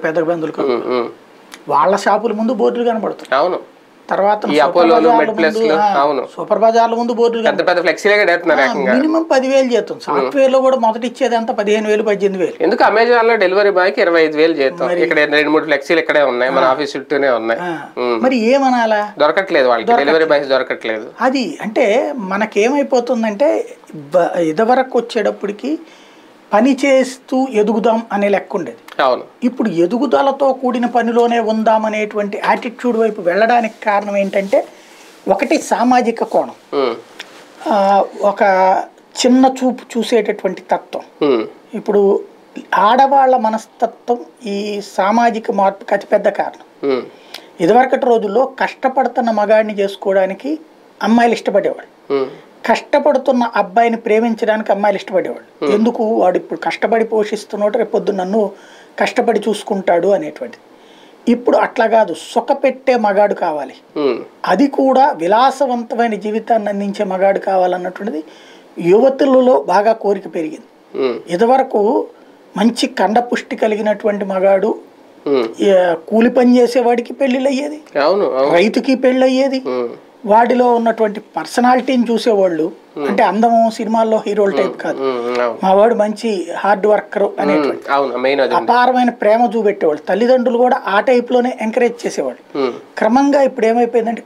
పెద్ద బంధువులు వాళ్ళ షాపుల ముందు బోర్డులు కనబడుతుంది. అవును. తర్వాత సూపర్ బజార్ల ముందు బోర్డులు మినిమం 10,000 జీతం. సాఫ్ట్వేర్ లో కూడా మొదటి ఇచ్చేది అంతా 15,000 18,000. ఎందుకు అమెజాన్ లో డెలివరీ బాయ్ కి 25,000 జీతం, ఇక్కడ 2-3 ఫ్లెక్సీలు ఇక్కడే ఉన్నాయి, మన ఆఫీస్ చుట్టూనే ఉన్నాయి. మరి ఏమనాలా, దొరకట్లేదు వాళ్ళకి, డెలివరీ బాయ్స్ దొరకట్లేదు. అది అంటే మనకేమైపోతుందంటే ఇదివరకు వచ్చేటప్పటికి పని చేస్తూ ఎదుగుదాం అనే లెక్క ఉండేది. ఇప్పుడు ఎదుగుదలతో కూడిన పనిలోనే ఉందాం అనేటువంటి యాటిట్యూడ్ వైపు వెళ్ళడానికి కారణం ఏంటంటే, ఒకటి సామాజిక కోణం, ఒక చిన్న చూపు చూసేటటువంటి తత్వం. ఇప్పుడు ఆడవాళ్ల మనస్తత్వం ఈ సామాజిక మార్పుకి అతిపెద్ద కారణం. ఇదివరకటి రోజుల్లో కష్టపడుతున్న మగాడిని చేసుకోవడానికి అమ్మాయిలు ఇష్టపడేవాళ్ళు, కష్టపడుతున్న అబ్బాయిని ప్రేమించడానికి అమ్మాయిలు ఇష్టపడేవాళ్ళు. ఎందుకు, వాడు ఇప్పుడు కష్టపడి పోషిస్తున్నాడు, రేపు పొద్దున్న నన్ను కష్టపడి చూసుకుంటాడు అనేటువంటిది. ఇప్పుడు అట్లా కాదు, సుఖపెట్టే మగాడు కావాలి, అది కూడా విలాసవంతమైన జీవితాన్ని అందించే మగాడు కావాలన్నటువంటిది యువతులలో బాగా కోరిక పెరిగింది. ఇదివరకు మంచి కండపుష్టి కలిగినటువంటి మగాడు కూలి పని చేసేవాడికి పెళ్లిళ్ళు అయ్యేది, రైతుకి పెళ్లి అయ్యేది. వాడిలో ఉన్నటువంటి పర్సనాలిటీని చూసేవాళ్ళు, అంటే అందము సినిమాల్లో హీరోల టైప్ కాదు, మా వాడు మంచి హార్డ్ వర్కర్ అనేటువంటి అపారమైన ప్రేమ చూపెట్టేవాళ్ళు. తల్లిదండ్రులు కూడా ఆ టైప్ లోనే ఎంకరేజ్ చేసేవాళ్ళు. క్రమంగా ఇప్పుడు ఏమైపోయిందంటే